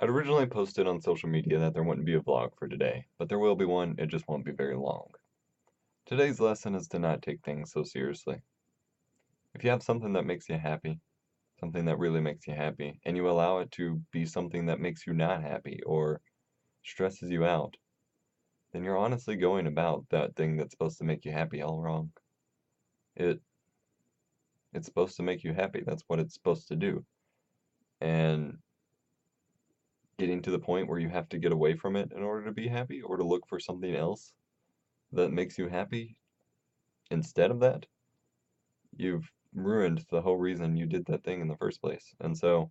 I'd originally posted on social media that there wouldn't be a vlog for today, but there will be one, it just won't be very long. Today's lesson is to not take things so seriously. If you have something that makes you happy, something that really makes you happy, and you allow it to be something that makes you not happy or stresses you out, then you're honestly going about that thing that's supposed to make you happy all wrong. It it's supposed to make you happy. That's what it's supposed to do. And getting to the point where you have to get away from it in order to be happy or to look for something else that makes you happy instead of that, you've ruined the whole reason you did that thing in the first place. And so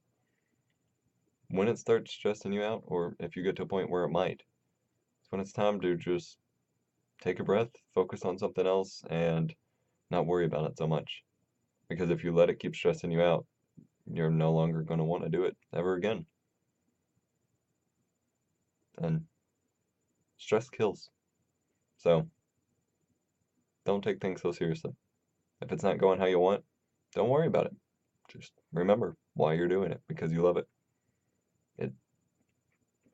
when it starts stressing you out, or if you get to a point where it might, it's when it's time to just take a breath, focus on something else, and not worry about it so much. Because if you let it keep stressing you out, you're no longer going to want to do it ever again. And stress kills. So don't take things so seriously. If it's not going how you want, don't worry about it. Just remember why you're doing it, because you love it. It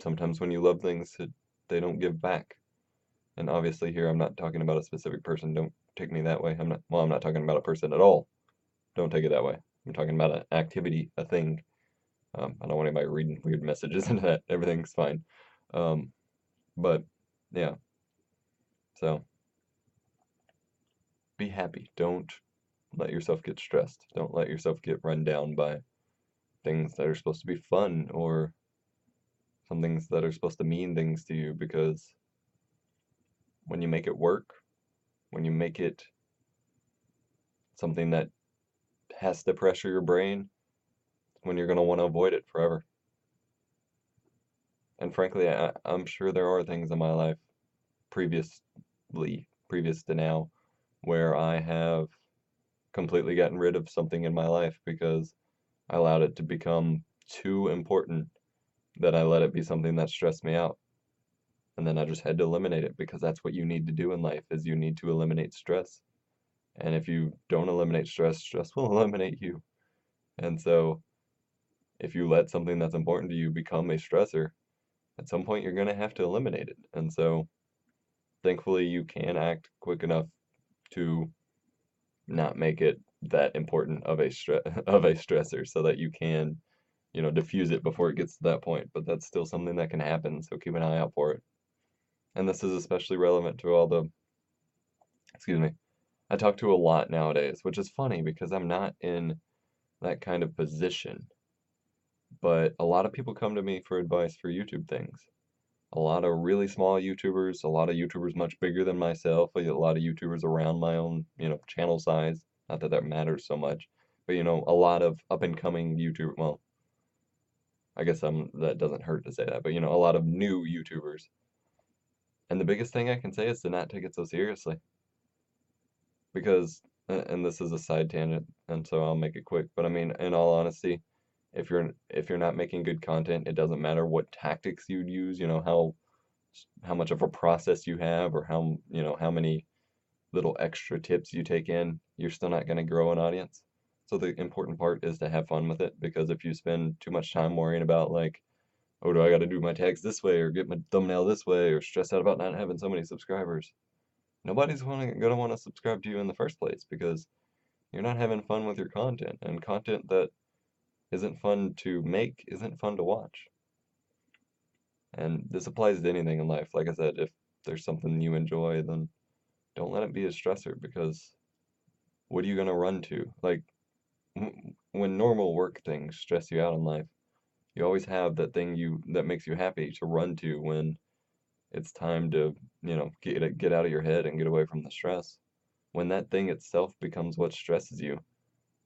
sometimes when you love things, they don't give back. And obviously here I'm not talking about a specific person. Don't take me that way. I'm not talking about a person at all. Don't take it that way. I'm talking about an activity, a thing. I don't want anybody reading weird messages into that. Everything's fine. Um, but yeah, so be happy. Don't let yourself get stressed. Don't let yourself get run down by things that are supposed to be fun or some things that are supposed to mean things to you, because when you make it work, when you make it something that has to pressure your brain, when you're going to want to avoid it forever. And frankly, I'm sure there are things in my life previous to now, where I have completely gotten rid of something in my life because I allowed it to become too important, that I let it be something that stressed me out. And then I just had to eliminate it, because that's what you need to do in life, is you need to eliminate stress. And if you don't eliminate stress, stress will eliminate you. And so if you let something that's important to you become a stressor, at some point you're going to have to eliminate it. And so thankfully you can act quick enough to not make it that important of a of a stressor, so that you can, diffuse it before it gets to that point. But that's still something that can happen, so keep an eye out for it. And this is especially relevant to all the, excuse me, I talk to a lot nowadays, which is funny because I'm not in that kind of position. But a lot of people come to me for advice for YouTube things. A lot of really small YouTubers, a lot of YouTubers much bigger than myself, a lot of YouTubers around my own, channel size. Not that that matters so much, but a lot of up and coming YouTube. Well, I guess that doesn't hurt to say that, but a lot of new YouTubers. And the biggest thing I can say is to not take it so seriously, because, and this is a side tangent, and so I'll make it quick. But I mean, in all honesty, if you're not making good content, it doesn't matter what tactics you'd use, how much of a process you have, or how many little extra tips you take in, you're still not going to grow an audience. So the important part is to have fun with it, because if you spend too much time worrying about, like, oh, do I got to do my tags this way or get my thumbnail this way, or stress out about not having so many subscribers, nobody's going to want to subscribe to you in the first place, because you're not having fun with your content, and content that isn't fun to make isn't fun to watch. And this applies to anything in life. Like I said, if there's something you enjoy, then don't let it be a stressor, because what are you going to run to? Like, when normal work things stress you out in life, you always have that thing that makes you happy to run to when it's time to, get out of your head and get away from the stress. When that thing itself becomes what stresses you,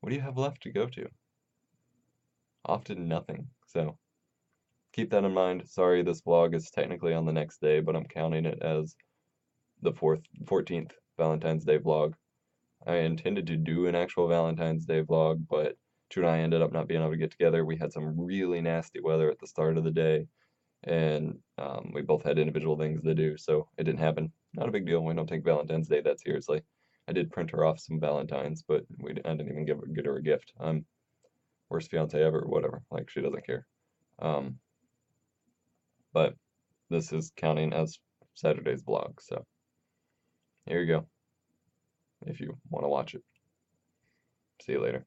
what do you have left to go to? Often nothing. So keep that in mind. Sorry, this vlog is technically on the next day, but I'm counting it as the 14th Valentine's Day vlog. I intended to do an actual Valentine's Day vlog, but Drew and I ended up not being able to get together. We had some really nasty weather at the start of the day, and we both had individual things to do, so it didn't happen. Not a big deal. We don't take Valentine's Day that seriously. I did print her off some Valentines, but I didn't even get her a gift. I'm worst fiance ever, whatever. Like, she doesn't care. Um, but this is counting as Saturday's vlog, so here you go if you want to watch it. See you later.